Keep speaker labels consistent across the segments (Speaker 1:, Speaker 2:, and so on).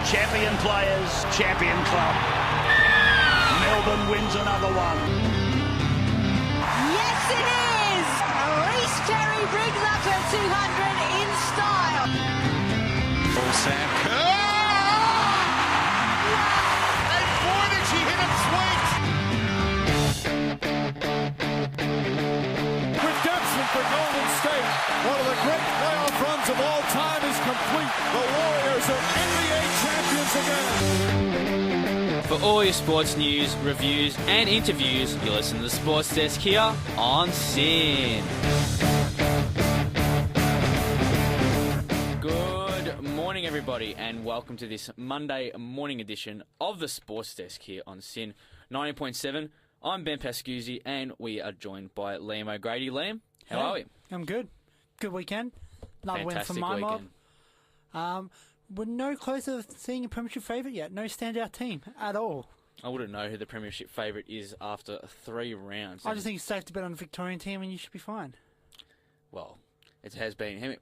Speaker 1: Champion players, champion club. Melbourne wins another one.
Speaker 2: Yes, it is! Reece Terry brings up her 200 in style.
Speaker 3: Oh, Sam Kerr! And boy, did she hit it sweet! Redemption for Golden State. One of the great playoff runs of all time is complete. The Warriors are NBA champions again.
Speaker 4: For all your sports news, reviews, and interviews, you listen to the Sports Desk here on SYN. Good morning, everybody, and welcome to this Monday morning edition of the Sports Desk here on SYN 90.7. I'm Ben Pascuzzi, and we are joined by Liam O'Grady. Liam, how are we?
Speaker 5: I'm good. Good weekend. Another win for my mob. We're no closer to seeing a premiership favourite yet. No standout team at all.
Speaker 4: I wouldn't know who the premiership favourite is after 3 rounds.
Speaker 5: I just think it's safe to bet on a Victorian team and you should be fine.
Speaker 4: Well, it has been.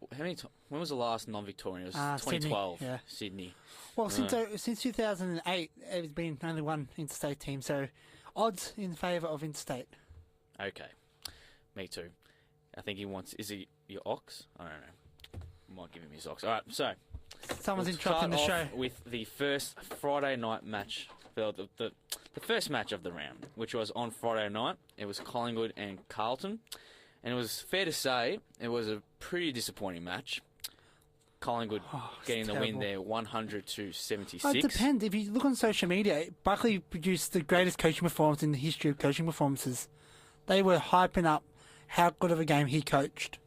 Speaker 4: When was the last non-Victorian? It was 2012.
Speaker 5: Sydney, yeah.
Speaker 4: Sydney.
Speaker 5: Well, since 2008, there's been only one interstate team, so odds in favour of interstate.
Speaker 4: Okay. Me too. I think he wants... Is he your ox? I don't know. Might give him his ox. All right, so...
Speaker 5: Someone's interrupting the show.
Speaker 4: With the first Friday night match, the first match of the round, which was on Friday night. It was Collingwood and Carlton. And it was fair to say it was a pretty disappointing match. Collingwood getting the win there, 100-76.
Speaker 5: It depends. If you look on social media, Buckley produced the greatest coaching performance in the history of coaching performances. They were hyping up how good of a game he coached.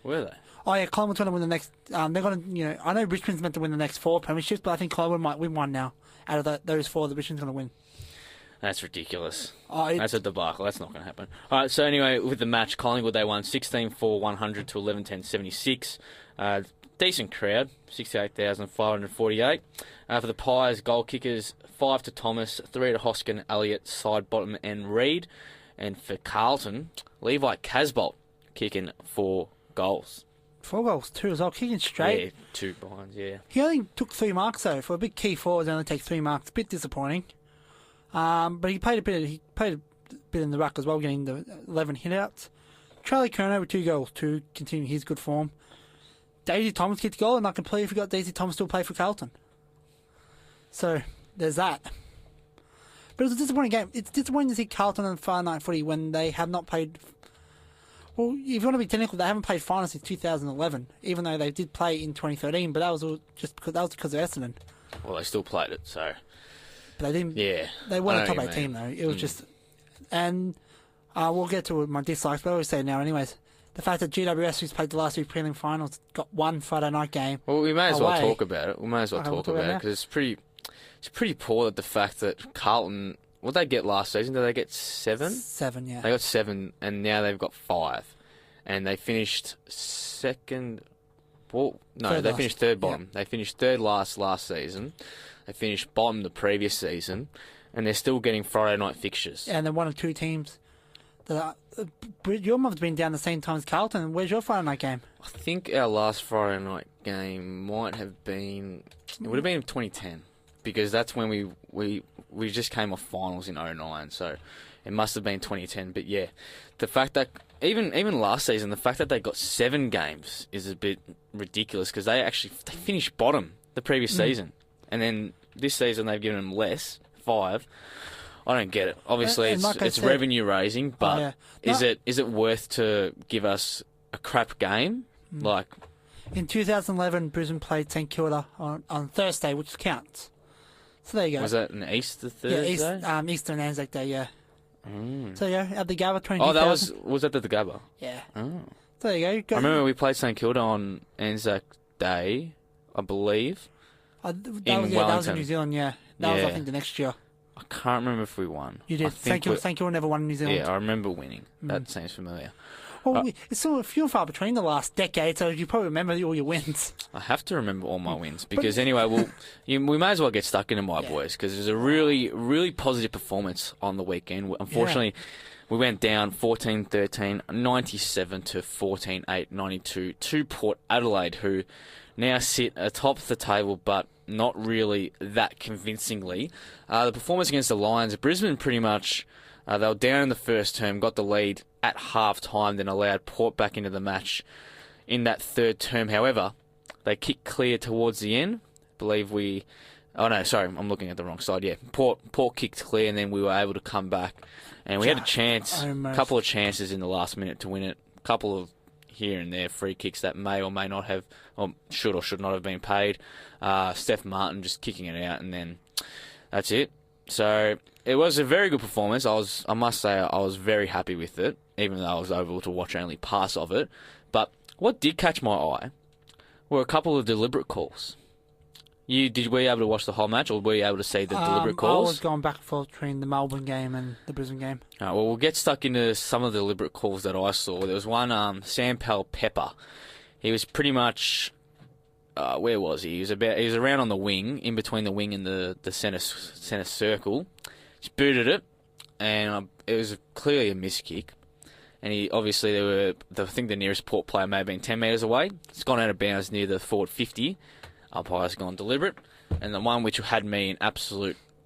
Speaker 4: Were they?
Speaker 5: Oh yeah, Collingwood's going to win the next. They're going to, I know Richmond's meant to win the next 4 premierships, but I think Collingwood might win one now. Out of those 4, that Richmond's going to win.
Speaker 4: That's ridiculous.
Speaker 5: That's
Speaker 4: a debacle. That's not going to happen. All right. So anyway, with the match, Collingwood they won 16-4, 100 to 11-10, 76. Decent crowd, 68,548. For the Pies, goal kickers 5 to Thomas, 3 to Hoskin, Elliott, Sidebottom, and Reid. And for Carlton, Levi Casbolt kicking 4 goals.
Speaker 5: 4 goals, 2 as well, kicking straight.
Speaker 4: Yeah, 2 behinds, yeah.
Speaker 5: He only took 3 marks though. For a big key forward, he only takes 3 marks. A bit disappointing. But he played a bit in the ruck as well, getting the 11 hitouts. Charlie Curnow with 2 goals to continue his good form. Daisy Thomas kicked a goal, and I completely forgot Daisy Thomas still play for Carlton. So there's that. But it was a disappointing game. It's disappointing to see Carlton on Friday night footy when they have not played. Well, if you want to be technical, they haven't played finals since 2011, even though they did play in 2013. But that was all just because of Essendon.
Speaker 4: Well, they still played it, so.
Speaker 5: But they didn't.
Speaker 4: Yeah.
Speaker 5: They weren't a top 8 team though. It was just, and we'll get to my dislikes, but I always say it now, anyways. The fact that GWS, who's played the last 2 prelim finals, got 1 Friday night game.
Speaker 4: Well, we may as well
Speaker 5: away.
Speaker 4: talk about it. We may as well talk about it because it's pretty poor that the fact that Carlton. What did they get last season? Did they get 7?
Speaker 5: 7, yeah.
Speaker 4: They got 7, and now they've got 5. And they finished second. Well, no, they finished third bottom. Yeah. They finished third last season. They finished bottom the previous season, and they're still getting Friday night fixtures.
Speaker 5: Yeah, and they're one of 2 teams that your mum's been down the same time as Carlton. Where's your Friday night game?
Speaker 4: I think our last Friday night game might have been. It would have been 2010 because that's when we just came off finals in 2009. So it must have been 2010. But yeah, the fact that even last season, the fact that they got 7 games is a bit ridiculous because they finished bottom the previous season, and then this season they've given them less, 5. I don't get it. Obviously, it's revenue raising, but is it worth to give us a crap game? Like
Speaker 5: in 2011, Brisbane played St Kilda on Thursday, which counts. So there you go.
Speaker 4: Was that an Easter Thursday?
Speaker 5: Yeah, Easter and Anzac Day, yeah. So yeah, at the Gabba, 22,000.
Speaker 4: Oh, that was that at the Gabba?
Speaker 5: Yeah.
Speaker 4: Oh.
Speaker 5: So there you go.
Speaker 4: I remember we played St Kilda on Anzac Day, I believe.
Speaker 5: That was in New Zealand, yeah. That was, I think, the next year.
Speaker 4: I can't remember if we won.
Speaker 5: You did. St Kilda never won in New Zealand.
Speaker 4: Yeah, I remember winning. That seems familiar.
Speaker 5: Well, it's still few and far between the last decade, so you probably remember all your wins.
Speaker 4: I have to remember all my wins because anyway, we may as well get stuck into my boys because it was a really, really positive performance on the weekend. Unfortunately, we went down 14-13, 97 to 14-8, 92 to Port Adelaide, who now sit atop the table, but not really that convincingly. The performance against the Lions, Brisbane pretty much, they were down in the first term, got the lead at half-time, then allowed Port back into the match in that third term. However, they kicked clear towards the end. Oh no, sorry, I'm looking at the wrong side. Yeah, Port kicked clear, and then we were able to come back, and we had a chance, a couple of chances in the last minute to win it. A couple of here and there free kicks that may or may not have, or should not have been paid. Steph Martin just kicking it out, and then that's it. So it was a very good performance. I must say, I was very happy with it, even though I was able to watch only parts of it. But what did catch my eye were a couple of deliberate calls. Were you able to watch the whole match, or were you able to see the deliberate calls?
Speaker 5: I was going back and forth between the Melbourne game and the Brisbane game.
Speaker 4: All right, well, we'll get stuck into some of the deliberate calls that I saw. There was one, Sam Powell-Pepper. He was pretty much, where was he? He was around on the wing, in between the wing and the centre circle. Just booted it, and it was clearly a miss kick. And I think the nearest Port player may have been 10 metres away. It's gone out of bounds near the forward 50. Umpire's gone deliberate. And the one which had me in an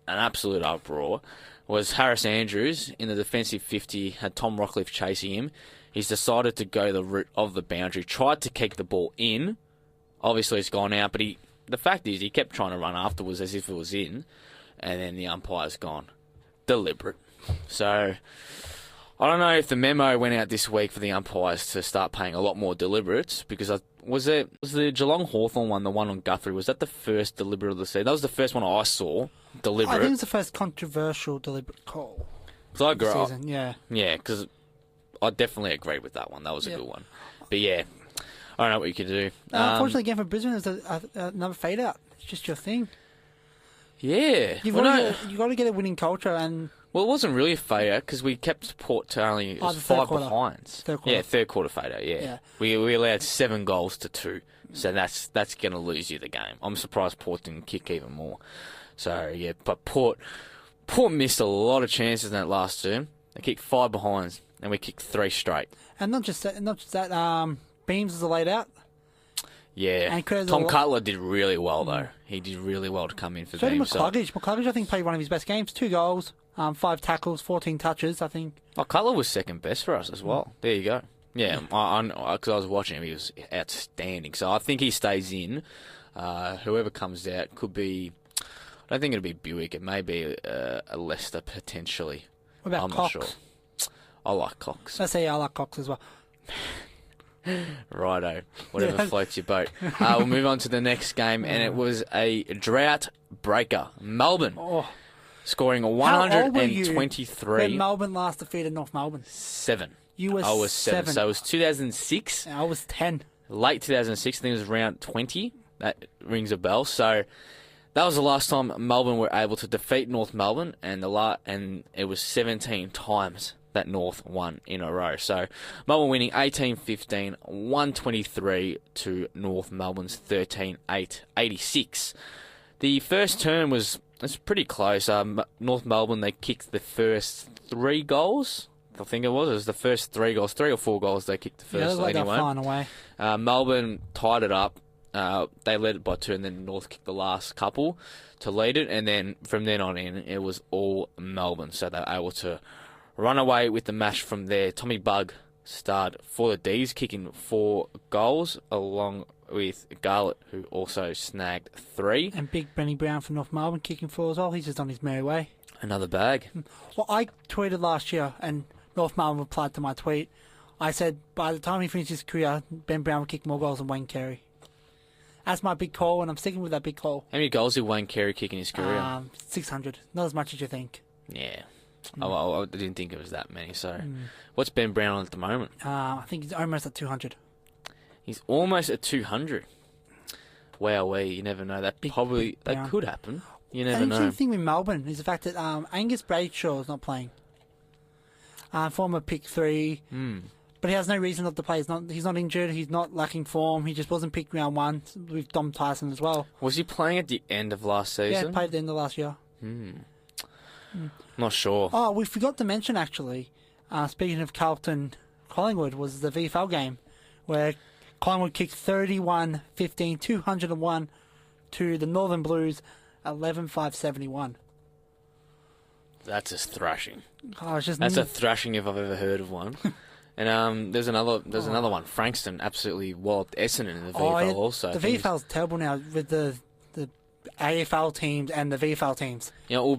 Speaker 4: absolute uproar was Harris Andrews in the defensive 50, had Tom Rockcliffe chasing him. He's decided to go the route of the boundary, tried to kick the ball in. Obviously it's gone out, but the fact is he kept trying to run afterwards as if it was in, and then the umpire's gone deliberate. So I don't know if the memo went out this week for the umpires to start paying a lot more deliberates, because was the Geelong Hawthorn one, the one on Guthrie, was that the first deliberate of the season? That was the first one I saw, deliberate.
Speaker 5: I think it was the first controversial deliberate call.
Speaker 4: So I agree.
Speaker 5: Season, yeah.
Speaker 4: Yeah, because I definitely agreed with that one. That was a good one. But yeah, I don't know what you could do.
Speaker 5: Unfortunately, again for Brisbane, there's another fade out. It's just your thing.
Speaker 4: Yeah.
Speaker 5: You've got to get a winning culture, and
Speaker 4: well, it wasn't really a fade out because we kept Port to only 5 behinds. Third quarter fade out. Yeah. We allowed 7 goals to 2, so that's going to lose you the game. I'm surprised Port didn't kick even more. So yeah, but Port missed a lot of chances in that last term. They kicked 5 behinds, and we kicked 3 straight.
Speaker 5: And not just that. Beams was laid out.
Speaker 4: Yeah,
Speaker 5: and
Speaker 4: Tom Cutler did really well though. He did really well to come in for Beams.
Speaker 5: McCluggage, I think, played one of his best games. 2 goals. 5 tackles, 14 touches, I think.
Speaker 4: Oh, Cutler was second best for us as well. There you go. Yeah, because I was watching him, he was outstanding. So I think he stays in. Whoever comes out could be. I don't think it'll be Buick. It may be a Leicester potentially.
Speaker 5: What about
Speaker 4: I'm
Speaker 5: Cox?
Speaker 4: not sure. I like Cox.
Speaker 5: Let's say I like Cox as well.
Speaker 4: Righto. Whatever floats your boat. We'll move on to the next game, and it was a drought breaker. Melbourne. Scoring 123.
Speaker 5: When Melbourne last defeated North Melbourne?
Speaker 4: 7.
Speaker 5: You were 7.
Speaker 4: I was 7. So it was 2006.
Speaker 5: I was 10.
Speaker 4: Late 2006. I think it was around 20. That rings a bell. So that was the last time Melbourne were able to defeat North Melbourne, and it was 17 times that North won in a row. So Melbourne winning 18-15, 123 to North Melbourne's 13-86. The first term was pretty close. North Melbourne, they kicked the first 3 goals. I think it was the first 3 goals, 3 or 4 goals they kicked the first.
Speaker 5: Yeah,
Speaker 4: anyway.
Speaker 5: Flying away.
Speaker 4: Melbourne tied it up. They led it by 2, and then North kicked the last couple to lead it, and then from then on in, it was all Melbourne. So they were able to run away with the match from there. Tommy Bugg starred for the D's, kicking 4 goals, along with Garlett, who also snagged 3.
Speaker 5: And big Benny Brown from North Melbourne kicking 4 as well. He's just on his merry way.
Speaker 4: Another bag.
Speaker 5: Well, I tweeted last year, and North Melbourne replied to my tweet. I said, by the time he finishes his career, Ben Brown will kick more goals than Wayne Carey. That's my big call, and I'm sticking with that big call.
Speaker 4: How many goals did Wayne Carey kick in his career?
Speaker 5: 600. Not as much as you think.
Speaker 4: Yeah. I didn't think it was that many. So, what's Ben Brown on at the moment?
Speaker 5: I think he's almost at 200.
Speaker 4: He's almost at 200. Wowee, you never know. That could happen. You never know.
Speaker 5: The interesting thing with Melbourne is the fact that Angus Brayshaw is not playing. Former pick 3. But he has no reason not to play. He's not injured. He's not lacking form. He just wasn't picked round 1 with Dom Tyson as well.
Speaker 4: Was he playing at the end of last season?
Speaker 5: Yeah, he played at the end of last year.
Speaker 4: Not sure.
Speaker 5: Oh, we forgot to mention, actually, speaking of Carlton Collingwood, was the VFL game where Collingwood kicked 31-15, 201 to the Northern Blues, 11-5-71.
Speaker 4: That's a thrashing.
Speaker 5: Oh, it's just
Speaker 4: That's a thrashing if I've ever heard of one. And there's another one. Frankston absolutely walloped Essendon in the VFL also.
Speaker 5: The VFL's terrible now with the AFL teams and the VFL teams.
Speaker 4: You know, we'll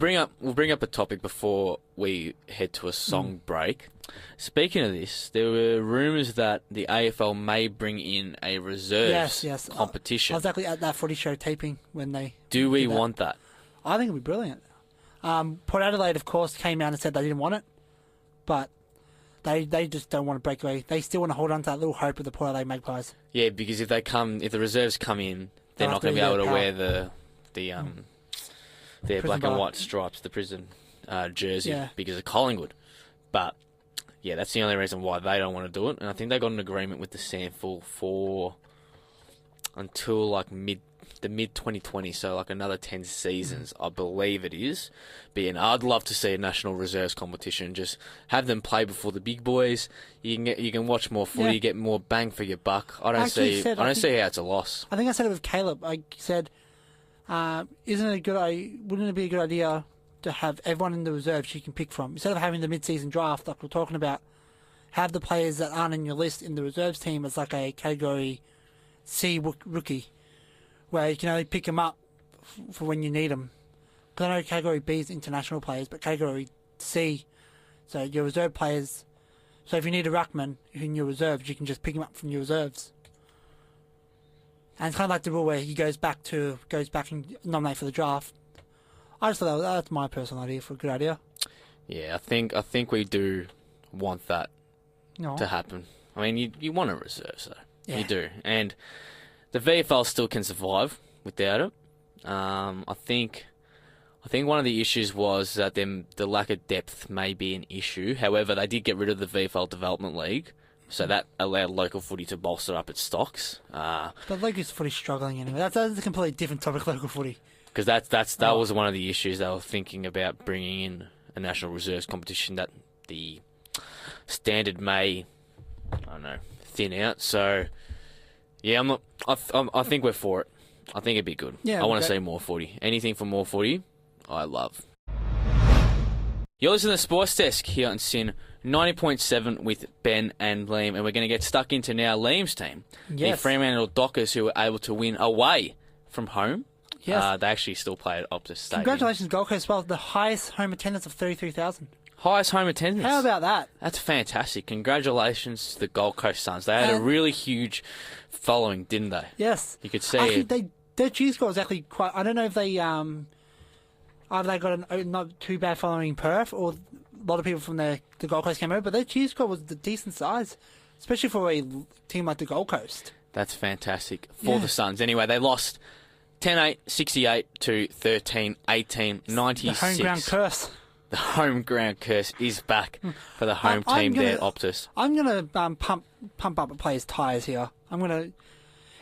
Speaker 4: bring up a topic before we head to a song break. Speaking of this, there were rumours that the AFL may bring in a reserves competition.
Speaker 5: I was actually at that footy show taping when they...
Speaker 4: Do we
Speaker 5: did that.
Speaker 4: want that?
Speaker 5: I think it would be brilliant. Port Adelaide, of course, came out and said they didn't want it, but they just don't want to break away. They still want to hold on to that little hope of the Port Adelaide Magpies.
Speaker 4: Yeah, because if the reserves come in, they're not going to be able to wear their black and white stripes, the prison jersey, because of Collingwood. But yeah, that's the only reason why they don't want to do it. And I think they got an agreement with the SANFL for until like the mid 2020, so like another 10 seasons, I believe it is. But yeah, I'd love to see a national reserves competition. Just have them play before the big boys. You can watch more footy, get more bang for your buck. I don't see how it's a loss.
Speaker 5: I think I said it with Caleb. I said, wouldn't it be a good idea to have everyone in the reserves you can pick from instead of having the mid-season draft like we're talking about? Have the players that aren't in your list in the reserves team as like a category C rookie, where you can only pick them up for when you need them. Because I know Category B is international players, but Category C, so your reserve players. So if you need a ruckman in your reserves, you can just pick him up from your reserves. And it's kind of like the rule where he goes back and nominate for the draft. I just thought that's my personal idea for a good idea.
Speaker 4: Yeah, I think we do want that to happen. I mean, you want a reserve, so you do, and the VFL still can survive without it. I think one of the issues was that the lack of depth may be an issue. However, they did get rid of the VFL Development League, so that allowed local footy to bolster up its stocks.
Speaker 5: But local footy's struggling anyway. That's a completely different topic, local footy.
Speaker 4: Because that was one of the issues they were thinking about bringing in a national reserves competition that the standard may, thin out. So yeah, I think we're for it. I think it'd be good.
Speaker 5: Yeah,
Speaker 4: I want to see more footy. Anything for more footy, I love. You're listening to Sports Desk here on SYN 90.7 with Ben and Liam, and we're going to get stuck into now Liam's team.
Speaker 5: Yes.
Speaker 4: The Fremantle Dockers, who were able to win away from home.
Speaker 5: Yes.
Speaker 4: They actually still play at Optus Stadium.
Speaker 5: Congratulations, Gold Coast, well, the highest home attendance of 33,000.
Speaker 4: Highest home attendance.
Speaker 5: How about that?
Speaker 4: That's fantastic. Congratulations to the Gold Coast Suns. They had a really huge following, didn't they?
Speaker 5: Yes.
Speaker 4: You could see
Speaker 5: actually, their cheer score was actually quite... I don't know if they... either they got a not too bad following in Perth, or a lot of people from the Gold Coast came over, but their cheer score was a decent size, especially for a team like the Gold Coast.
Speaker 4: That's fantastic for the Suns. Anyway, they lost 10-8, 68 to 13, 18, 96.
Speaker 5: The home ground curse.
Speaker 4: The home ground curse is back for the home team there at Optus.
Speaker 5: I'm going to pump up a player's tyres here.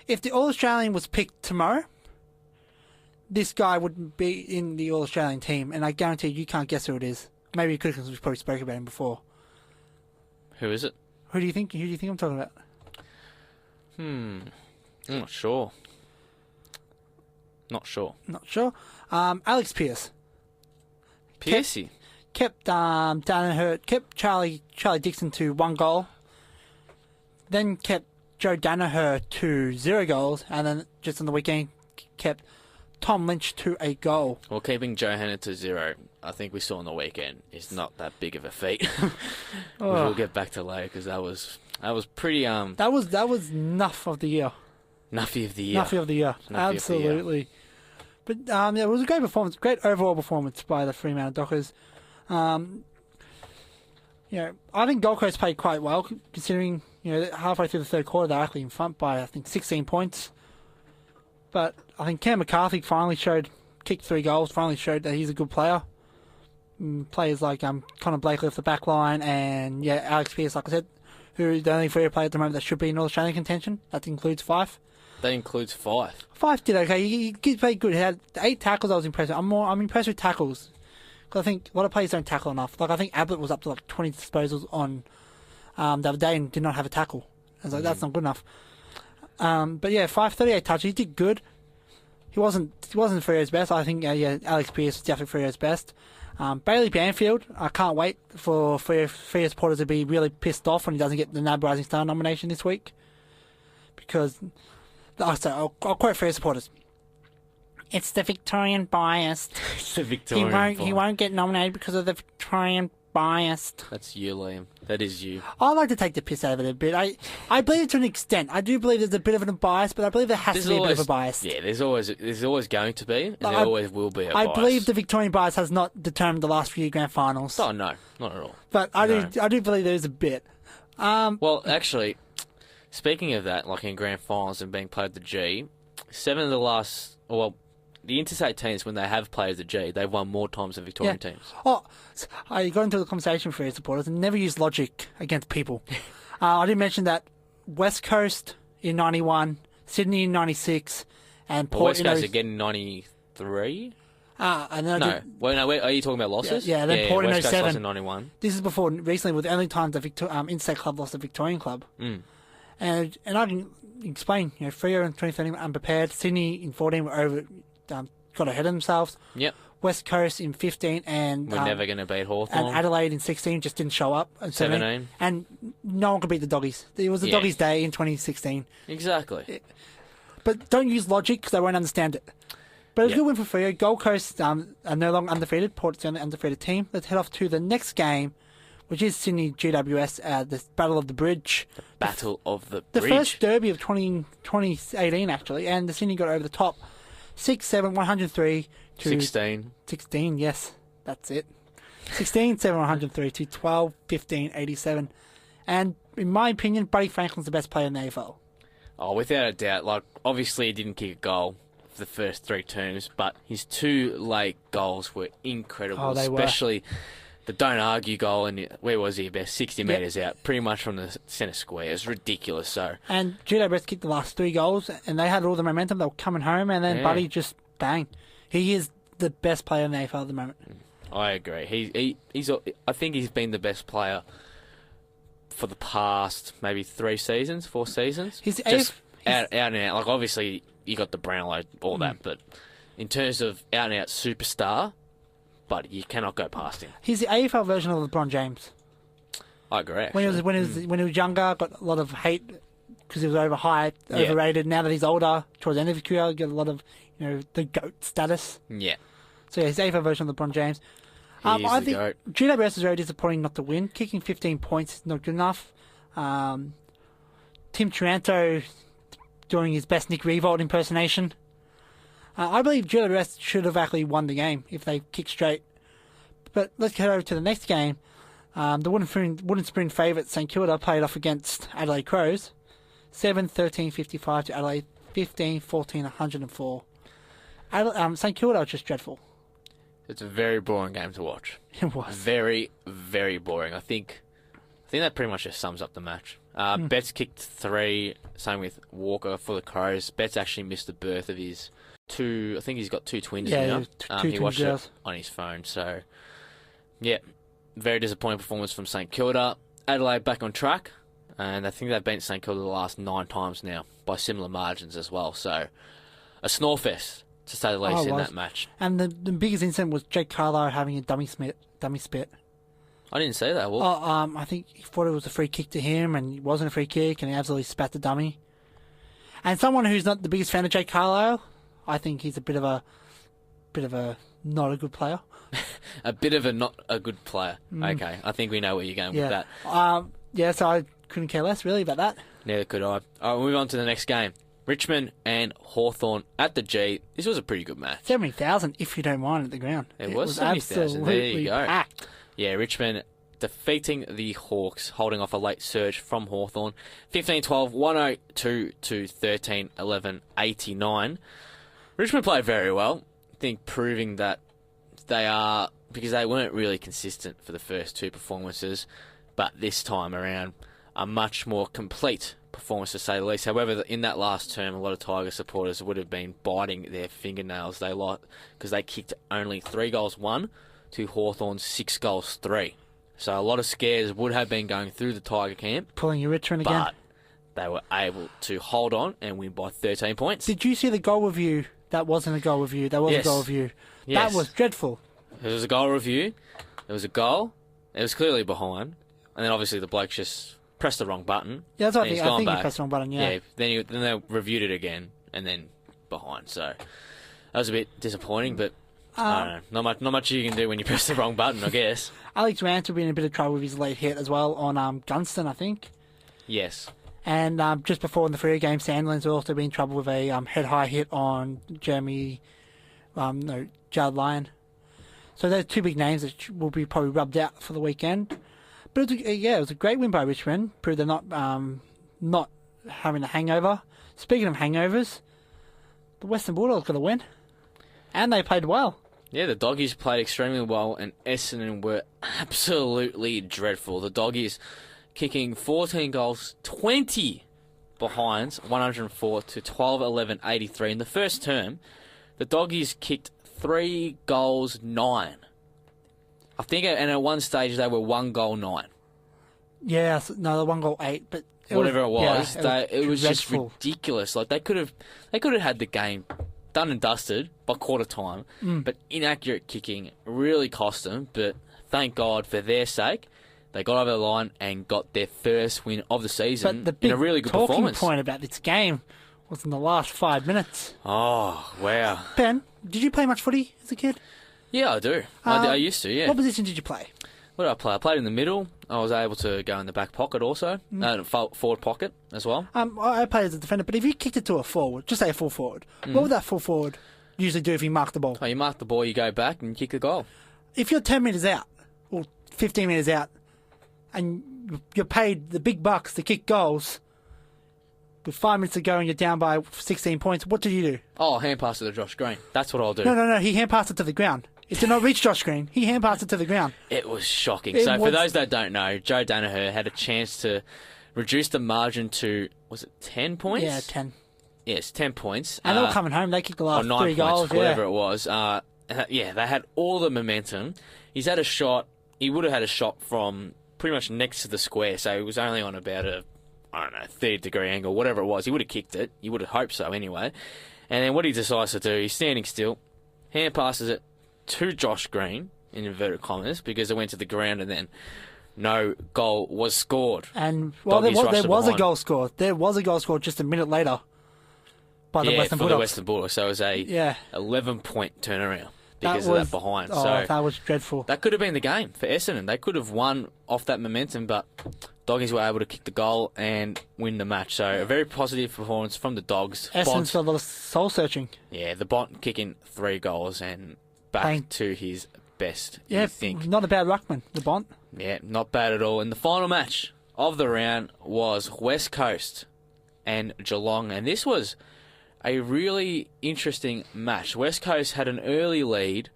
Speaker 5: If the All-Australian was picked tomorrow, this guy would be in the All-Australian team, and I guarantee you can't guess who it is. Maybe you could, because we've probably spoken about him before.
Speaker 4: Who is it?
Speaker 5: Who do you think I'm talking about?
Speaker 4: I'm not sure. Not sure.
Speaker 5: Alex Pearce.
Speaker 4: Piercy.
Speaker 5: Kept Danaher, kept Charlie Dixon to 1 goal. Then kept Joe Danaher to 0 goals, and then just on the weekend kept Tom Lynch to a goal.
Speaker 4: Well, keeping Joe Hanna to 0, I think we saw on the weekend, is not that big of a feat. We'll get back to later, because that was pretty
Speaker 5: That was Nuff of the year.
Speaker 4: Nuffy of the year.
Speaker 5: Nuffy of the year.
Speaker 4: Nuffy
Speaker 5: Absolutely.
Speaker 4: of the year.
Speaker 5: But it was a great performance, great overall performance by the Fremantle Dockers. I think Gold Coast played quite well, considering halfway through the third quarter they're actually in front by I think 16 points. But I think Cam McCarthy kicked 3 goals, finally showed that he's a good player. Players like Connor Blakely off the back line, and Alex Pearce, like I said, who is the only free player at the moment that should be in Australian contention. That includes Fife.
Speaker 4: That includes Fife.
Speaker 5: Fife did okay. He played good. He had 8 tackles. I was impressed. I'm impressed with tackles, because I think a lot of players don't tackle enough. Like I think Ablett was up to like 20 disposals on the other day and did not have a tackle. I was like, that's not good enough. But yeah, 538 touches. He did good. He wasn't Freo's best. I think Alex Pearce was definitely Freo's best. Bailey Banfield, I can't wait for Freo supporters to be really pissed off when he doesn't get the NAB Rising Star nomination this week. Because, I'll quote Freo supporters. It's the Victorian bias.
Speaker 4: It's the Victorian bias.
Speaker 5: He won't get nominated because of the Victorian bias.
Speaker 4: That's you, Liam. That is you.
Speaker 5: I like to take the piss out of it a bit. I believe to an extent. I do believe there's a bit of a bias, but I believe there has to be a bit of a bias.
Speaker 4: Yeah, there's always going to be, and there always will be a bias.
Speaker 5: I believe the Victorian bias has not determined the last few grand finals.
Speaker 4: Oh, no, not at all.
Speaker 5: But I do believe there is a bit.
Speaker 4: Well, actually, speaking of that, like in grand finals and being played at the G, 7 of the last... Well, the interstate teams, when they have played at the G, they've won more times than Victorian teams.
Speaker 5: Oh, I got into the conversation for your supporters and never use logic against people. I did mention that West Coast in 91, Sydney in 96, and Port...
Speaker 4: West Coast again in 93?
Speaker 5: And then
Speaker 4: are you talking about losses?
Speaker 5: Yeah, then Port in
Speaker 4: West Coast
Speaker 5: 07.
Speaker 4: lost in 91.
Speaker 5: This is before, recently, with the only time the interstate club lost the Victorian club.
Speaker 4: Mm.
Speaker 5: And I can explain, Freo in 2013 were unprepared, Sydney in 14 were over... got ahead of themselves.
Speaker 4: Yep.
Speaker 5: West Coast in 15 and...
Speaker 4: We're never going to beat Hawthorn.
Speaker 5: And Adelaide in 16 just didn't show up.
Speaker 4: 17.
Speaker 5: And no one could beat the Doggies. It was the Doggies' day in 2016.
Speaker 4: Exactly.
Speaker 5: But don't use logic because they won't understand it. But it's a good win for Freo. Gold Coast are no longer undefeated. Port's the only undefeated team. Let's head off to the next game, which is Sydney GWS, the Battle of the Bridge.
Speaker 4: Battle of the
Speaker 5: The
Speaker 4: Bridge.
Speaker 5: first derby of 2018, actually, and the Sydney got over the top. 6-7, 103 to...
Speaker 4: 16.
Speaker 5: 16, yes. That's it. 16, 7, 103 to 12, 15, 87. And in my opinion, Buddy Franklin's the best player in the AFL.
Speaker 4: Oh, without a doubt. Like, obviously he didn't kick a goal for the first 3 terms, but his 2 late goals were incredible.
Speaker 5: Oh, they
Speaker 4: especially the don't argue goal, and where was he? About 60 metres out, pretty much from the centre square. It was ridiculous. So.
Speaker 5: And GWS kicked the last 3 goals, and they had all the momentum. They were coming home, and then Buddy just bang. He is the best player in the AFL at the moment.
Speaker 4: I agree. He's. I think he's been the best player for the past maybe 4 seasons.
Speaker 5: He's
Speaker 4: out and out. Like, obviously you got the Brownlow, all that, but in terms of out and out superstar, but you cannot go past him.
Speaker 5: He's the AFL version of LeBron James.
Speaker 4: I agree.
Speaker 5: When he was younger, got a lot of hate because he was overhyped, overrated. Now that he's older, towards the end of his career, get a lot of the GOAT status.
Speaker 4: Yeah.
Speaker 5: So he's the AFL version of LeBron James.
Speaker 4: I
Speaker 5: I think
Speaker 4: GOAT.
Speaker 5: GWS is very disappointing not to win. Kicking 15 points is not good enough. Tim Taranto doing his best Nick Revolt impersonation. I believe GWS should have actually won the game if they kicked straight. But let's head over to the next game. The Wooden Spoon favourite St Kilda played off against Adelaide Crows. 7-13-55 to Adelaide. 15-14, 104. St Kilda was just dreadful.
Speaker 4: It's a very boring game to watch.
Speaker 5: It was.
Speaker 4: Very, very boring. I think that pretty much just sums up the match. Betts kicked 3, same with Walker for the Crows. Betts actually missed the birth of his 2, I think he's got 2 twins now. He
Speaker 5: twin
Speaker 4: watched
Speaker 5: girls.
Speaker 4: it on his phone, so yeah, very disappointing performance from St Kilda. Adelaide back on track, and I think they've beaten St Kilda the last 9 times now by similar margins as well, so a snorefest to say the least in that match.
Speaker 5: And the biggest incident was Jake Carlisle having a dummy spit.
Speaker 4: I didn't see that. Well,
Speaker 5: I think he thought it was a free kick to him, and it wasn't a free kick, and he absolutely spat the dummy. And someone who's not the biggest fan of Jake Carlisle, I think he's a bit of a not a good player.
Speaker 4: A bit of a not a good player. Okay, I think we know where you're going with that.
Speaker 5: So I couldn't care less really about that.
Speaker 4: Neither could I. All right, we'll move on to the next game. Richmond and Hawthorn at the G. This was a pretty good match.
Speaker 5: 70,000, if you don't mind, at the ground.
Speaker 4: It was 70,000. There you go.
Speaker 5: Packed.
Speaker 4: Yeah, Richmond defeating the Hawks, holding off a late surge from Hawthorn. 15-12, 102 to 13-11, 89. Richmond played very well. I think proving that they are, because they weren't really consistent for the first 2 performances, but this time around, a much more complete performance to say the least. However, in that last term, a lot of Tiger supporters would have been biting their fingernails. Because they kicked only 3 goals 1 to Hawthorn's 6 goals 3. So a lot of scares would have been going through the Tiger camp.
Speaker 5: Pulling your Richmond again.
Speaker 4: But they were able to hold on and win by 13 points.
Speaker 5: Did you see the goal review? That wasn't a goal review. That was
Speaker 4: Yes.
Speaker 5: a goal review.
Speaker 4: Yes.
Speaker 5: That was dreadful.
Speaker 4: There was a goal review. There was a goal. It was clearly behind. And then obviously the bloke just pressed the wrong button.
Speaker 5: Yeah, that's what I
Speaker 4: and he's
Speaker 5: think. I
Speaker 4: gone
Speaker 5: think
Speaker 4: back.
Speaker 5: he pressed the wrong button, yeah.
Speaker 4: Then they reviewed it again and then behind. So that was a bit disappointing, but I don't know. Not much you can do when you press the wrong button, I guess.
Speaker 5: Alex Rance will be in a bit of trouble with his late hit as well on Gunston, I think.
Speaker 4: Yes.
Speaker 5: And just before in the Freo game, Sandlands will also be in trouble with a head-high hit on Jared Lyon. So those two big names that will be probably rubbed out for the weekend. But it was a great win by Richmond. Proved they're not having a hangover. Speaking of hangovers, the Western Bulldogs got a win. And they played well.
Speaker 4: Yeah, the Doggies played extremely well, and Essendon were absolutely dreadful. The Doggies kicking 14 goals, 20 behinds, 104 to 12-11-83. In the first term, the Doggies kicked 3 goals, 9. I think, and at one stage they were 1 goal, 9.
Speaker 5: Yeah, no, the 1 goal 8, but
Speaker 4: Whatever it was,
Speaker 5: yeah,
Speaker 4: it was just
Speaker 5: dreadful.
Speaker 4: ridiculous. Like they could have had the game done and dusted by quarter time, but inaccurate kicking really cost them. But thank God for their sake, they got over the line and got their first win of the season
Speaker 5: But the big
Speaker 4: in a really good
Speaker 5: talking
Speaker 4: performance.
Speaker 5: point about this game was in the last 5 minutes.
Speaker 4: Oh wow!
Speaker 5: Ben, did you play much footy as a kid?
Speaker 4: Yeah, I do. I used to. Yeah.
Speaker 5: What position did you play?
Speaker 4: What did I play? I played in the middle. I was able to go in the back pocket also, forward pocket as well.
Speaker 5: I played as a defender, but if you kicked it to a forward, just say a full forward, what would that full forward usually do if you mark the ball?
Speaker 4: Oh, you mark the ball, you go back and kick the goal.
Speaker 5: If you're 10 metres out, or 15 metres out, and you're paid the big bucks to kick goals, with 5 minutes to go and you're down by 16 points, what do you do?
Speaker 4: Oh, hand pass to Josh Green. That's what I'll do.
Speaker 5: No, he hand passed it to the ground. It did not reach Josh Green. He hand passed it to the ground.
Speaker 4: It was shocking.
Speaker 5: It
Speaker 4: So for
Speaker 5: was-
Speaker 4: those that don't know, Joe Danaher had a chance to reduce the margin to, was it 10 points?
Speaker 5: Yeah, 10.
Speaker 4: Yes, 10 points.
Speaker 5: And they were coming home. They kicked the
Speaker 4: or
Speaker 5: last
Speaker 4: 9
Speaker 5: 3
Speaker 4: points,
Speaker 5: goals.
Speaker 4: whatever
Speaker 5: Yeah.
Speaker 4: it was. Yeah, they had all the momentum. He's had a shot. He would have had a shot from pretty much next to the square, so he was only on about a, 30-degree angle, whatever it was. He would have kicked it. You would have hoped so anyway. And then what he decides to do, he's standing still, hand passes it to Josh Green, in inverted commas, because it went to the ground and then no goal was scored.
Speaker 5: And, well, there
Speaker 4: Doggies
Speaker 5: was,
Speaker 4: rushed
Speaker 5: there was a
Speaker 4: behind.
Speaker 5: goal scored. There was a goal scored just a minute later by the
Speaker 4: Yeah,
Speaker 5: Western
Speaker 4: for the
Speaker 5: Bulldogs.
Speaker 4: Western Bulldogs. So it was a
Speaker 5: Yeah.
Speaker 4: 11-point turnaround because of that behind.
Speaker 5: Oh,
Speaker 4: So
Speaker 5: that was dreadful.
Speaker 4: that could have been the game for Essendon. They could have won off that momentum, but Doggies were able to kick the goal and win the match. So a very positive performance from the Dogs.
Speaker 5: Essence of the soul searching.
Speaker 4: Yeah, the Bont kicking 3 goals and back
Speaker 5: Playing-
Speaker 4: to his best,
Speaker 5: Yeah,
Speaker 4: you think.
Speaker 5: not a bad ruckman, the Bont.
Speaker 4: Yeah, not bad at all. And the final match of the round was West Coast and Geelong. And this was a really interesting match. West Coast had an early lead,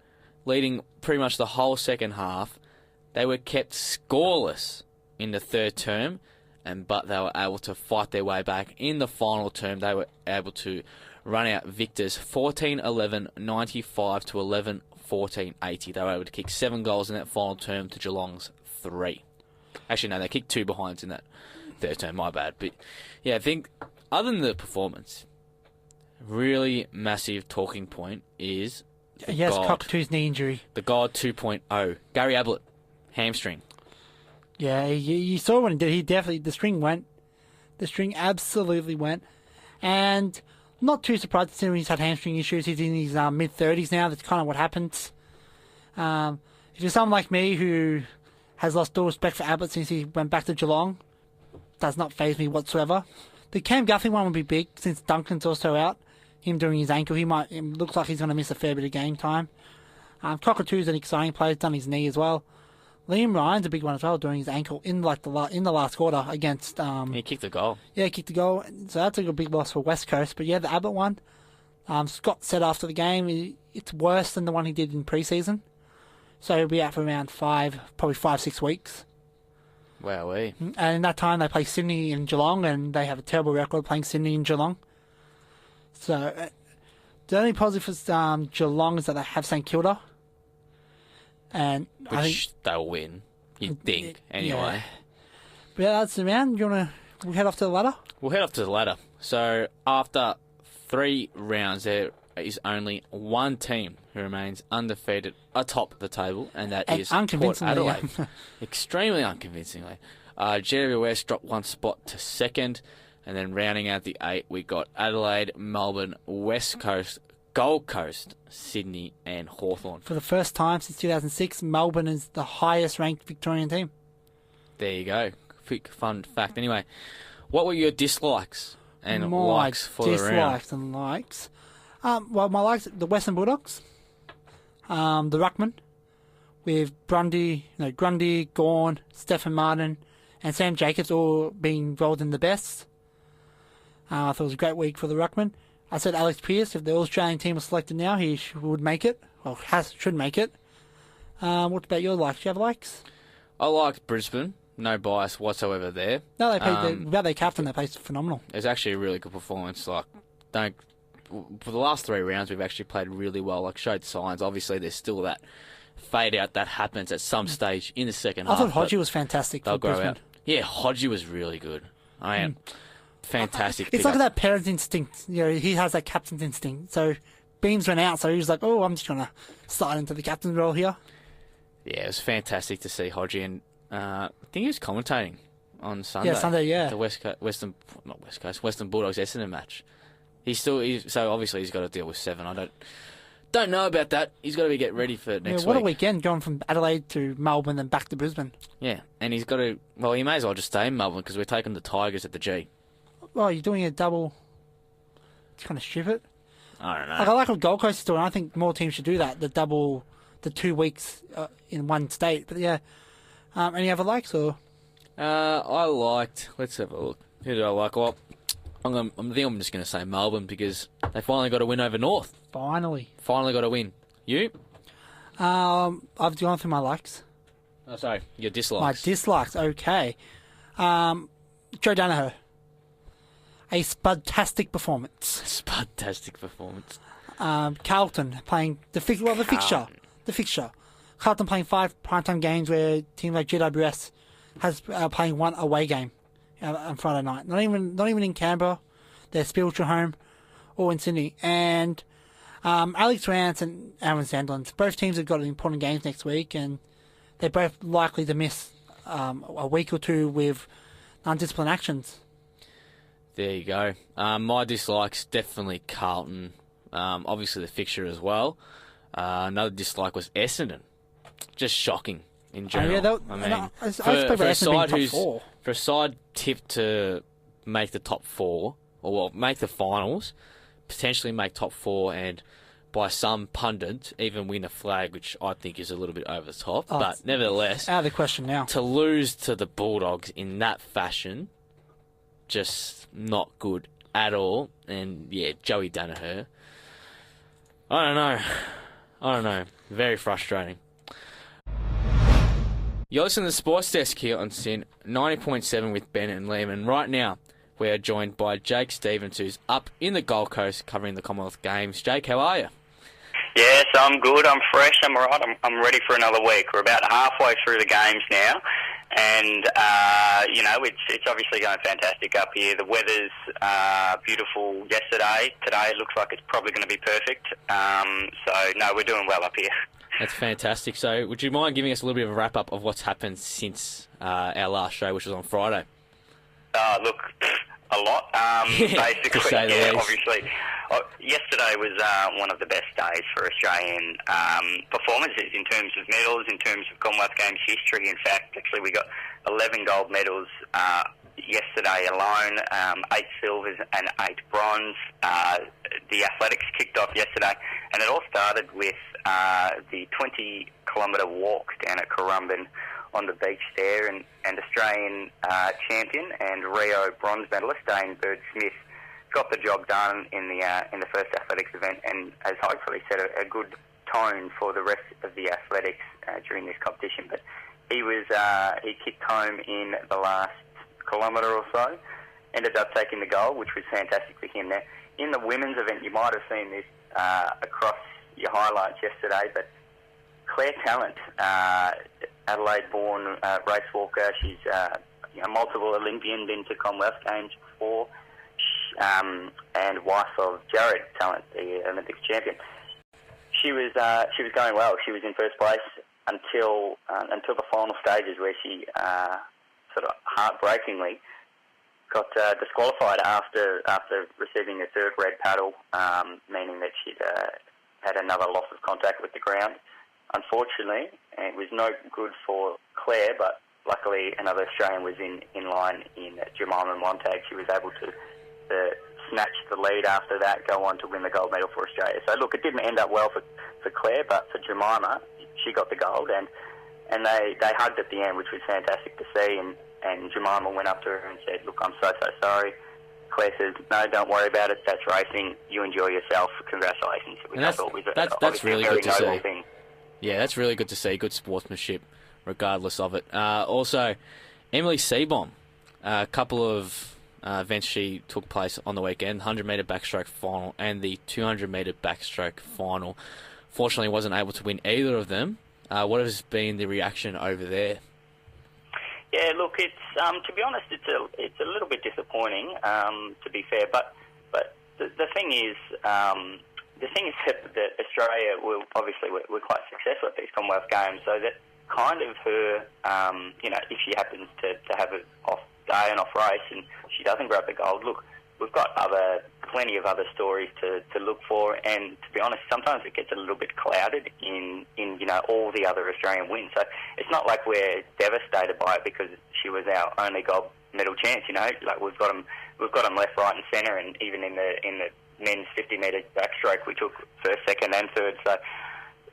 Speaker 4: leading pretty much the whole second half. They were kept scoreless in the third term, but they were able to fight their way back. In the final term, they were able to run out victors 14-11, 95 to 11, 14-80. They were able to kick 7 goals in that final term to Geelong's 3. Actually, no, they kicked 2 behinds in that third term. My bad. But yeah, I think other than the performance, really massive talking point is the
Speaker 5: Yes,
Speaker 4: God,
Speaker 5: Cockatoo's knee injury.
Speaker 4: the God 2.0. Gary Ablett, hamstring.
Speaker 5: Yeah, you saw when he did. He definitely, the string went. The string absolutely went. And not too surprised to see him. He's had hamstring issues. He's in his mid-30s now. That's kind of what happens. If you're someone like me who has lost all respect for Ablett since he went back to Geelong, does not faze me whatsoever. The Cam Guthrie one would be big since Duncan's also out. Him doing his ankle, it looks like he's going to miss a fair bit of game time. Cockatoo's an exciting player. He's done his knee as well. Liam Ryan's a big one as well, doing his ankle in the last quarter against.
Speaker 4: He kicked the goal.
Speaker 5: Yeah, kicked the goal. So that's a big loss for West Coast. But yeah, the Abbott one, Scott said after the game, it's worse than the one he did in pre-season. So he'll be out for around probably 5-6 weeks.
Speaker 4: Wowee.
Speaker 5: And in that time, they play Sydney and Geelong, and they have a terrible record playing Sydney and Geelong. So the only positive for Geelong is that they have St Kilda. And I think,
Speaker 4: Which they'll win, you'd think, anyway.
Speaker 5: But yeah, that's the round. You want to head off to the ladder?
Speaker 4: We'll head off to the ladder. So after 3 rounds, there is only one team who remains undefeated atop the table, and that is Port Adelaide. Extremely unconvincingly. GWS dropped 1 spot to second, and then rounding out the 8, we got Adelaide, Melbourne, West Coast, Gold Coast, Sydney, and Hawthorn.
Speaker 5: For the first time since 2006, Melbourne is the highest-ranked Victorian team.
Speaker 4: There you go. Quick fun fact. Anyway, what were your dislikes and likes for the round?
Speaker 5: Dislikes and likes. Well, my likes, the Western Bulldogs, the Ruckman, with Grundy, Gawn, Stephen Martin, and Sam Jacobs all being involved in the best. I thought it was a great week for the Ruckman. I said Alex Pearce, if the Australian team was selected now, he would make it, or should make it. What about your likes? Do you have likes?
Speaker 4: I liked Brisbane. No bias whatsoever there.
Speaker 5: No, they played about their captain. They played phenomenal.
Speaker 4: It was actually a really good performance. For the last 3 rounds, we've actually played really well. Showed signs. Obviously, there's still that fade out that happens at some stage in the second half.
Speaker 5: I thought Hodgie was fantastic for Brisbane.
Speaker 4: Out. Yeah, Hodgie was really good. Fantastic.
Speaker 5: It's like that parent instinct. He has that captain's instinct. So Beams went out, so he was like, "Oh, I'm just gonna slide into the captain's role here."
Speaker 4: Yeah, it was fantastic to see Hodgie, and I think he was commentating on Sunday.
Speaker 5: Yeah, Sunday. Yeah,
Speaker 4: the Western Bulldogs Essendon match. So obviously he's got to deal with 7. I don't know about that. He's got to get ready for next week.
Speaker 5: What a weekend, going from Adelaide to Melbourne and back to Brisbane.
Speaker 4: Yeah, and he's got to. Well, he may as well just stay in Melbourne because we're taking the Tigers at the G.
Speaker 5: Well, you're doing a double. It's kind of stupid.
Speaker 4: I don't know.
Speaker 5: I like what Gold Coast is doing. I think more teams should do that. The 2 weeks in one state. But yeah, any other likes or?
Speaker 4: I liked. Let's have a look. Who did I like? Well, I think I'm just going to say Melbourne because they finally got a win over North. Finally got a win. You?
Speaker 5: I've gone through my likes.
Speaker 4: Oh, sorry, your dislikes.
Speaker 5: My dislikes. Okay. Joe Danaher. A spudtastic performance. Carlton playing the fixture. Carlton playing 5 primetime games where teams like GWS has playing 1 away game on Friday night. Not even in Canberra, their spiritual home, or in Sydney. And Alex Rance and Aaron Sandland, both teams have got important games next week, and they're both likely to miss a week or 2 with undisciplined actions.
Speaker 4: There you go. My dislikes, definitely Carlton. Obviously the fixture as well. Another dislike was Essendon. Just shocking in general. For a side tipped to make the top 4, or make the finals, potentially make top 4, and by some pundits even win a flag, which I think is a little bit over the top. But nevertheless,
Speaker 5: out of the question now.
Speaker 4: To lose to the Bulldogs in that fashion, just not good at all. And yeah, Joey Danaher. I don't know. Very frustrating. You're listening to the Sports Desk here on SYN 90.7 with Ben and Liam. And right now, we are joined by Jake Stevens, who's up in the Gold Coast covering the Commonwealth Games. Jake, how are you?
Speaker 6: Yes, I'm good. I'm fresh. I'm all right. I'm ready for another week. We're about halfway through the games now. And, it's obviously going fantastic up here. The weather's beautiful yesterday. Today it looks like it's probably going to be perfect. We're doing well up here.
Speaker 4: That's fantastic. So would you mind giving us a little bit of a wrap-up of what's happened since our last show, which was on Friday?
Speaker 6: Look, a lot. Basically, obviously. Yesterday was one of the best days for Australian performances in terms of medals, in terms of Commonwealth Games history. In fact, actually, we got 11 gold medals yesterday alone, 8 silvers and 8 bronze. The athletics kicked off yesterday, and it all started with the 20-kilometre walk down at Currumbin on the beach there, and Australian champion and Rio bronze medalist Dane Bird-Smith got the job done in the first athletics event, and has hopefully set a good tone for the rest of the athletics during this competition. But he kicked home in the last kilometre or so, ended up taking the gold, which was fantastic for him. Now, in the women's event, you might have seen this across your highlights yesterday, but Claire Tallant, Adelaide-born race walker, she's a multiple Olympian, been to Commonwealth Games, 2004, and wife of Jared Talent, the Olympics champion. She was going well. She was in first place until the final stages, where she sort of heartbreakingly got disqualified after receiving a third red paddle, meaning that she'd had another loss of contact with the ground. Unfortunately, it was no good for Claire, but luckily another Australian was in line in Jemima Montag. She was able to snatch the lead after that, go on to win the gold medal for Australia. So look, it didn't end up well for Claire, but for Jemima, she got the gold, and they hugged at the end, which was fantastic to see, and Jemima went up to her and said, look, I'm so sorry. Claire says, no, don't worry about it, that's racing, you enjoy yourself, congratulations. Which I thought was
Speaker 4: that's really good to see.
Speaker 6: Thing.
Speaker 4: Yeah, that's really good to see, good sportsmanship regardless of it. Also, Emily Seebohm, a couple of events she took place on the weekend, 100-metre backstroke final and the 200-metre backstroke final. Fortunately, wasn't able to win either of them. What has been the reaction over there?
Speaker 6: Yeah, look, it's to be honest, it's a little bit disappointing. To be fair, but the thing is that Australia will obviously we're quite successful at these Commonwealth Games, so that kind of her, if she happens to have an off day and off race and she doesn't grab the gold, look, we've got plenty of other stories to look for, and to be honest, sometimes it gets a little bit clouded in all the other Australian wins. So it's not like we're devastated by it because she was our only gold medal chance. Like we've got them left, right, and centre, and even in the men's 50-metre backstroke, we took first, second, and third. So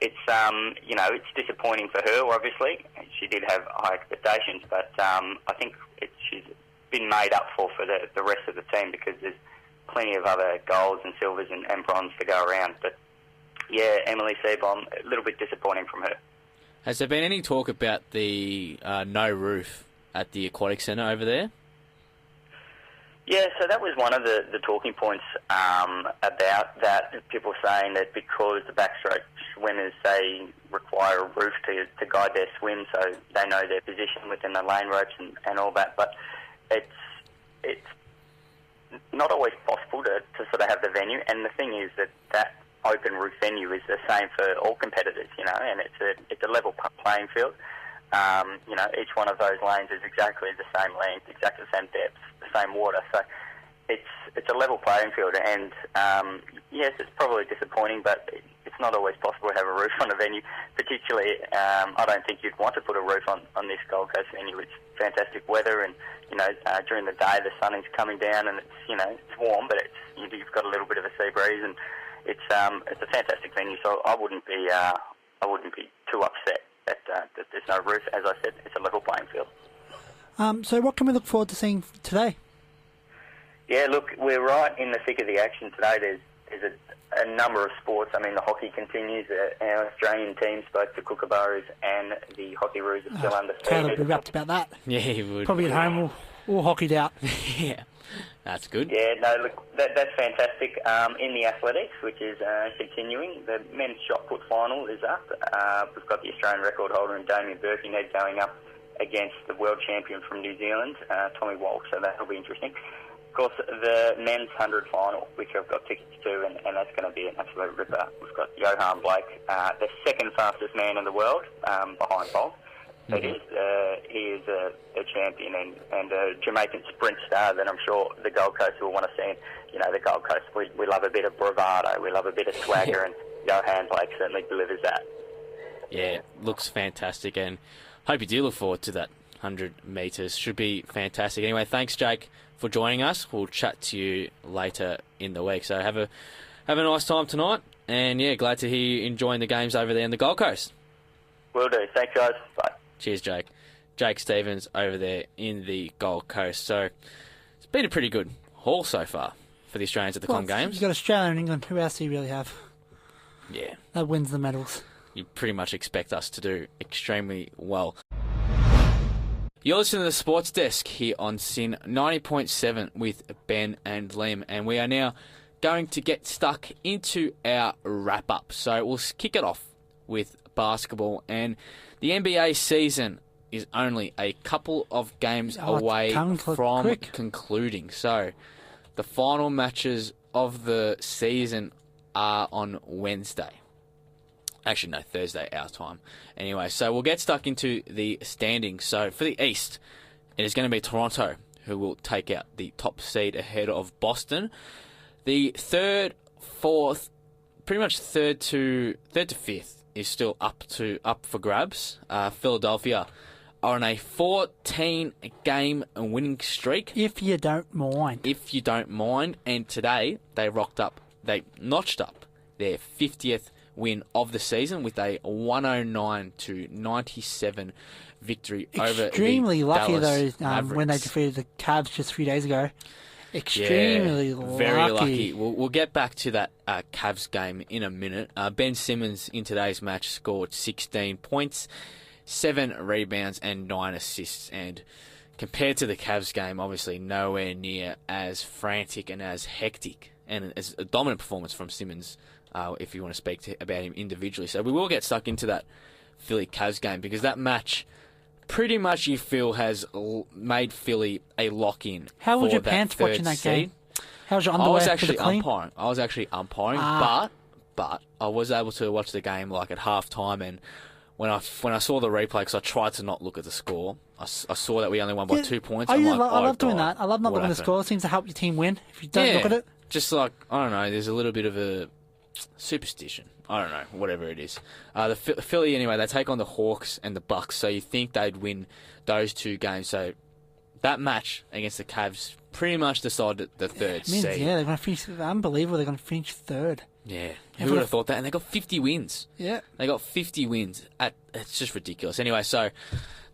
Speaker 6: it's it's disappointing for her. Obviously, she did have high expectations, but I think she's been made up for the rest of the team because there's plenty of other golds and silvers and bronze to go around. But yeah, Emily Seebohm, a little bit disappointing from her.
Speaker 4: Has there been any talk about the no roof at the Aquatic Centre over there?
Speaker 6: Yeah, so that was one of the talking points about that. People saying that because the backstroke swimmers, they require a roof to guide their swim, so they know their position within the lane ropes and all that. But it's not always possible to sort of have the venue. And the thing is that open roof venue is the same for all competitors, and it's a level playing field. Each one of those lanes is exactly the same length, exactly the same depth, the same water. So it's a level playing field. And yes, it's probably disappointing, but it's not always possible to have a roof on a venue. Particularly, I don't think you'd want to put a roof on this Gold Coast venue. It's fantastic weather, and during the day the sun is coming down, and it's warm, but you've got a little bit of a sea breeze, and it's a fantastic venue. So I wouldn't be too upset that there's no roof. As I said, it's a level playing field.
Speaker 5: So what can we look forward to seeing today?
Speaker 6: Yeah, look, we're right in the thick of the action today. There's a number of sports. I mean, the hockey continues. Our Australian teams, both the Kookaburras and the Hockeyroos, are still undefeated.
Speaker 5: Taylor would be rapt about that.
Speaker 4: Yeah, he would.
Speaker 5: Probably at home all hockeyed out.
Speaker 4: Yeah, that's good.
Speaker 6: Yeah, no, look, that's fantastic. In the athletics, which is continuing, the men's shot put final is up. We've got the Australian record holder in Damien Birkenhead going up against the world champion from New Zealand, Tommy Walsh, so that'll be interesting. Of course, the men's 100 final, which I've got tickets to, and that's going to be an absolute ripper. We've got Johan Blake, the second fastest man in the world, behind Bolt. So he is a champion and a Jamaican sprint star that I'm sure the Gold Coast will want to see. The Gold Coast, we love a bit of bravado, we love a bit of swagger, and Johan Blake certainly delivers that.
Speaker 4: Yeah, looks fantastic, and hope you do look forward to that 100 metres. Should be fantastic. Anyway, thanks, Jake, for joining us. We'll chat to you later in the week. So have a nice time tonight, and yeah, glad to hear you enjoying the games over there in the Gold Coast.
Speaker 6: Will do. Thanks, guys. Bye.
Speaker 4: Cheers, Jake. Jake Stevens over there in the Gold Coast. So it's been a pretty good haul so far for the Australians at the Com Games.
Speaker 5: You've got Australia and England. Who else do you really have?
Speaker 4: Yeah.
Speaker 5: That wins the medals.
Speaker 4: You pretty much expect us to do extremely well. You're listening to the Sports Desk here on SYN 90.7 with Ben and Lim, and we are now going to get stuck into our wrap-up. So we'll kick it off with basketball, and the NBA season is only a couple of games
Speaker 5: Oh,
Speaker 4: away
Speaker 5: tongue
Speaker 4: from
Speaker 5: quick.
Speaker 4: concluding. So, the final matches of the season are on Wednesday. Actually, no, Thursday, our time. Anyway, so we'll get stuck into the standings. So, for the East, it is going to be Toronto who will take out the top seed ahead of Boston. The third, fourth, pretty much third to fifth is still up for grabs. Philadelphia are on a 14-game winning streak.
Speaker 5: If you don't mind.
Speaker 4: If you don't mind, and today they notched up their 50th win of the season with a 109-97 victory over the
Speaker 5: Extremely lucky
Speaker 4: Dallas
Speaker 5: though
Speaker 4: Mavericks.
Speaker 5: when they defeated the Cavs just a few days ago. Extremely lucky.
Speaker 4: Very lucky. We'll get back to that Cavs game in a minute. Ben Simmons in today's match scored 16 points, 7 rebounds and 9 assists. And compared to the Cavs game, obviously nowhere near as frantic and as hectic and as a dominant performance from Simmons, if you want to speak about him individually. So we will get stuck into that Philly Cavs game because that match pretty much you feel has made Philly a lock-in.
Speaker 5: How was
Speaker 4: for
Speaker 5: your
Speaker 4: that
Speaker 5: pants
Speaker 4: third
Speaker 5: watching that
Speaker 4: seed.
Speaker 5: game? How was your underwear?
Speaker 4: I was actually
Speaker 5: clean?
Speaker 4: umpiring. But I was able to watch the game like at halftime, and when I saw the replay, because I tried to not look at the score, I saw that we only won by 2 points.
Speaker 5: I
Speaker 4: I'm
Speaker 5: love doing
Speaker 4: God,
Speaker 5: that. I love not
Speaker 4: what
Speaker 5: looking at the
Speaker 4: happened?
Speaker 5: score. It seems to help your team win if you don't look at it.
Speaker 4: Just like, I don't know, there's a little bit of a superstition. I don't know, whatever it is. The Philly, anyway, they take on the Hawks and the Bucks, so you think they'd win those 2 games. So that match against the Cavs pretty much decided the third seed.
Speaker 5: Yeah, they're going to finish. Unbelievable. They're going to finish third.
Speaker 4: Yeah, who would have thought that? And they got 50 wins.
Speaker 5: Yeah.
Speaker 4: They got 50 wins. It's just ridiculous. Anyway, so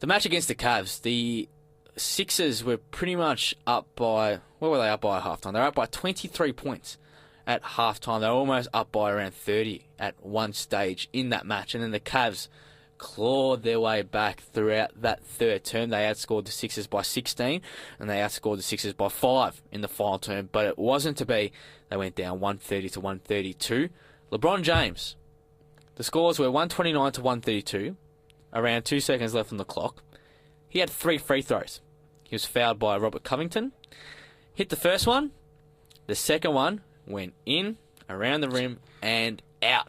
Speaker 4: the match against the Cavs, the Sixers were pretty much up by... What were they up by at halftime? They were up by 23 points at halftime. They were almost up by around 30 at one stage in that match. And then the Cavs clawed their way back throughout that third term. They outscored the Sixers by 16, and they outscored the Sixers by 5 in the final term. But it wasn't to be. They went down 130 to 132. LeBron James, the scores were 129 to 132. Around 2 seconds left on the clock. He had 3 free throws. He was fouled by Robert Covington. Hit the first one. The second one went in, around the rim, and out.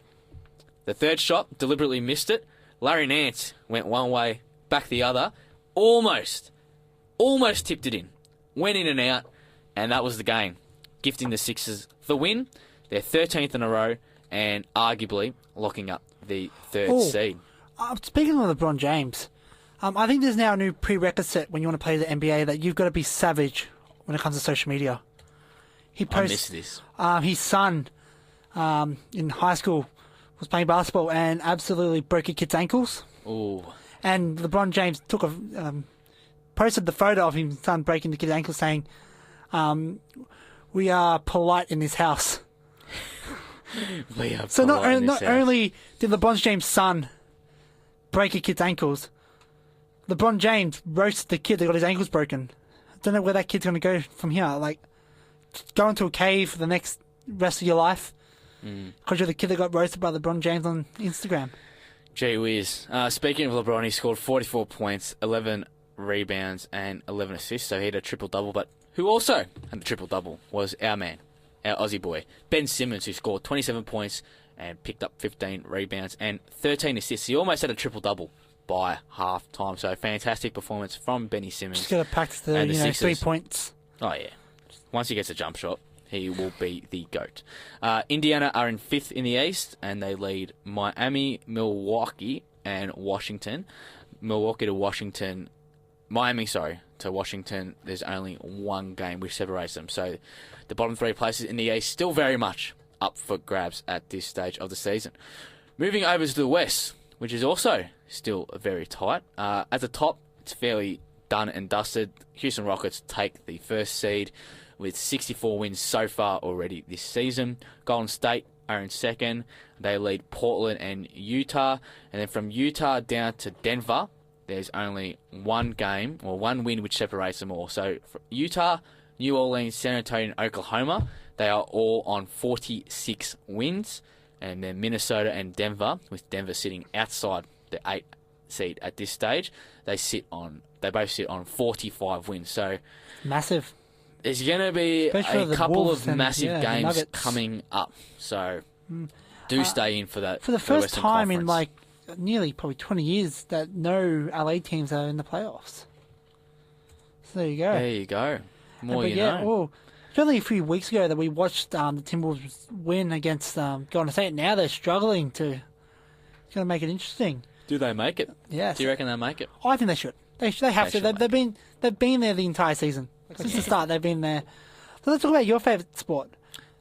Speaker 4: The third shot, deliberately missed it. Larry Nance went one way, back the other. Almost tipped it in. Went in and out, and that was the game. Gifting the Sixers the win, their 13th in a row, and arguably locking up the third seed.
Speaker 5: Speaking of LeBron James, I think there's now a new prerequisite when you want to play the NBA that you've got to be savage when it comes to social media. He
Speaker 4: I
Speaker 5: posts
Speaker 4: miss this.
Speaker 5: his son in high school was playing basketball and absolutely broke a kid's ankles.
Speaker 4: Ooh.
Speaker 5: And LeBron James posted the photo of his son breaking the kid's ankle, saying, "We are polite in this house." So not only did LeBron James' son break a kid's ankles, LeBron James roasted the kid that got his ankles broken. I don't know where that kid's going to go from here. Like, go into a cave for the rest of your life because you're the kid that got roasted by LeBron James on Instagram.
Speaker 4: Gee whiz. Speaking of LeBron, he scored 44 points, 11 rebounds, and 11 assists, so he had a triple-double. But who also had the triple-double was our man, our Aussie boy, Ben Simmons, who scored 27 points and picked up 15 rebounds and 13 assists. He almost had a triple-double by half-time, so fantastic performance from Benny Simmons.
Speaker 5: Just got to practice the,
Speaker 4: And the
Speaker 5: 3
Speaker 4: Sixers.
Speaker 5: points.
Speaker 4: Oh, yeah. Once he gets a jump shot, he will be the GOAT. Indiana are in 5th in the East, and they lead Miami, Milwaukee, and Washington. Miami to Washington, there's only one game which separates them. So the bottom 3 places in the East still very much up for grabs at this stage of the season. Moving over to the West, which is also still very tight. At the top, it's fairly done and dusted. Houston Rockets take the first seed with 64 wins so far already this season. Golden State are in 2nd. They lead Portland and Utah. And then from Utah down to Denver, there's only one win which separates them all. So for Utah, New Orleans, San Antonio, and Oklahoma, they are all on 46 wins. And then Minnesota and Denver, with Denver sitting outside the 8th seed at this stage. They both sit on 45 wins. So
Speaker 5: Massive.
Speaker 4: there's going to be
Speaker 5: Especially
Speaker 4: a couple
Speaker 5: Wolves
Speaker 4: of
Speaker 5: and,
Speaker 4: massive games
Speaker 5: Nuggets.
Speaker 4: coming up. So do stay in for that.
Speaker 5: For the first
Speaker 4: Western
Speaker 5: time in
Speaker 4: Conference.
Speaker 5: nearly probably 20 years that no LA teams are in the playoffs. So there you go.
Speaker 4: There you go. More
Speaker 5: But
Speaker 4: you
Speaker 5: yeah,
Speaker 4: know.
Speaker 5: well, it's only a few weeks ago that we watched the Timberwolves win against Golden State. Now they're struggling to. It's going to make it interesting.
Speaker 4: Do they make it?
Speaker 5: Yes.
Speaker 4: Do you reckon they make it?
Speaker 5: I think they should. They have
Speaker 4: They
Speaker 5: to.
Speaker 4: should
Speaker 5: They've been there the entire season since the start. They've been there. So let's talk about your favourite sport.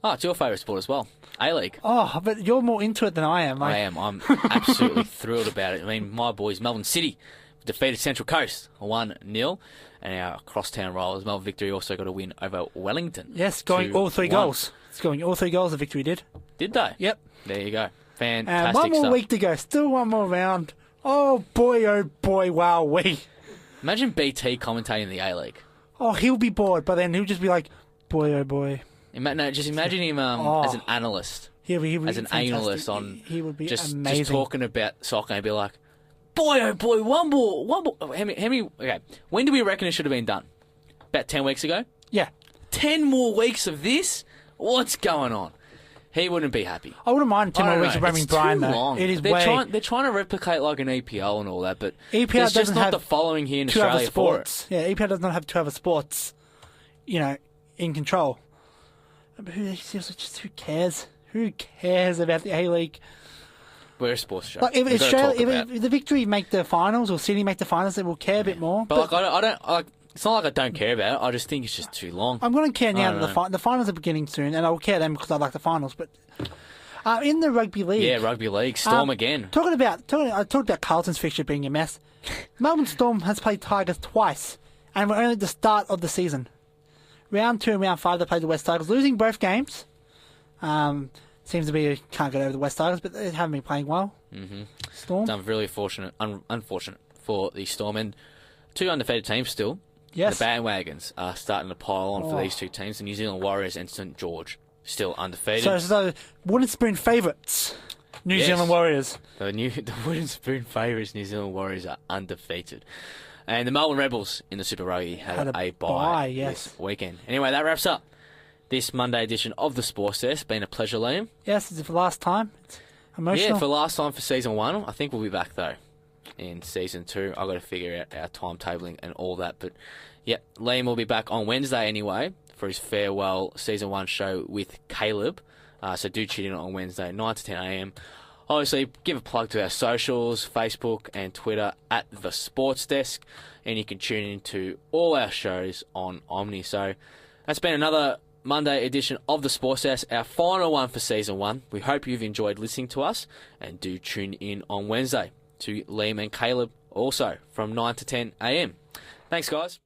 Speaker 4: Oh, it's your favourite sport as well. A-League.
Speaker 5: Oh, but you're more into it than I am.
Speaker 4: I am. I'm absolutely thrilled about it. I mean, my boys, Melbourne City, defeated Central Coast 1-0. And our crosstown rivals, Melbourne Victory, also got a win over Wellington.
Speaker 5: Yes, going all 3
Speaker 4: 2-1.
Speaker 5: goals. It's going all 3 goals. The Victory did.
Speaker 4: Did they?
Speaker 5: Yep.
Speaker 4: There you go.
Speaker 5: And
Speaker 4: Fantastic
Speaker 5: one more
Speaker 4: stuff.
Speaker 5: week to go. Still one more round. Oh boy, wow, we.
Speaker 4: Imagine BT commentating the A-League.
Speaker 5: Oh, he'll be bored, but then he'll just be like, boy, oh boy.
Speaker 4: No, just imagine him as an analyst,
Speaker 5: He'll be
Speaker 4: as an
Speaker 5: fantastic.
Speaker 4: analyst on
Speaker 5: He would be
Speaker 4: just
Speaker 5: amazing.
Speaker 4: talking about soccer and be like, boy, oh boy, one more. Okay, when do we reckon it should have been done? About 10 weeks ago?
Speaker 5: Yeah.
Speaker 4: 10 more weeks of this? What's going on? He wouldn't be happy.
Speaker 5: I wouldn't mind 10
Speaker 4: I
Speaker 5: more
Speaker 4: don't
Speaker 5: weeks of
Speaker 4: know.
Speaker 5: Braming
Speaker 4: It's
Speaker 5: Brian,
Speaker 4: too
Speaker 5: though.
Speaker 4: long.
Speaker 5: It is
Speaker 4: They're trying to replicate like an EPL and all that, but
Speaker 5: EPL
Speaker 4: there's just
Speaker 5: doesn't
Speaker 4: not
Speaker 5: have
Speaker 4: the following here in
Speaker 5: 2 other
Speaker 4: Australia for it.
Speaker 5: sports. Yeah, EPL does not have 2 other sports, in control. But who cares? Who cares about the A-League?
Speaker 4: We're a sports show.
Speaker 5: Like, if
Speaker 4: We've gotta
Speaker 5: Australia,
Speaker 4: talk about
Speaker 5: if the Victory make the finals or Sydney make the finals, then we'll care a bit more.
Speaker 4: But I don't. It's not like I don't care about it. I just think it's just too long.
Speaker 5: I'm going to care now
Speaker 4: I
Speaker 5: that
Speaker 4: don't
Speaker 5: the finals are beginning soon, and I'll care then because I like the finals. But in the rugby league,
Speaker 4: Yeah, rugby league. Storm again.
Speaker 5: I talked about Carlton's fixture being a mess. Melbourne Storm has played Tigers twice, and we're only at the start of the season. Round 2 and round 5, they played the West Tigers, losing both games. Seems to be can't get over the West Tigers, but they haven't been playing well. Mm-hmm. Storm.
Speaker 4: It's really unfortunate for the Storm and 2 undefeated teams still.
Speaker 5: Yes.
Speaker 4: The bandwagons are starting to pile on for
Speaker 5: Oh.
Speaker 4: these 2 teams. The New Zealand Warriors and St George still undefeated.
Speaker 5: So wooden spoon favourites, New
Speaker 4: Yes.
Speaker 5: Zealand Warriors.
Speaker 4: The Wooden Spoon favourites, New Zealand Warriors, are undefeated. And the Melbourne Rebels in the Super Rugby had a
Speaker 5: bye,
Speaker 4: bye
Speaker 5: yes.
Speaker 4: this weekend. Anyway, that wraps up this Monday edition of the Sports Desk. Been a pleasure, Liam.
Speaker 5: Yes, it's the last time. It's emotional.
Speaker 4: Yeah, for last time for Season 1. I think we'll be back, though, in Season 2. I've got to figure out our timetabling and all that. But, yeah, Liam will be back on Wednesday anyway for his farewell Season 1 show with Caleb. So do tune in on Wednesday, 9 to 10 a.m. Obviously, give a plug to our socials, Facebook and Twitter at The Sports Desk. And you can tune in to all our shows on Omni. So that's been another Monday edition of The Sports Desk, our final one for Season 1. We hope you've enjoyed listening to us. And do tune in on Wednesday to Liam and Caleb also from 9 to 10 a.m. Thanks, guys.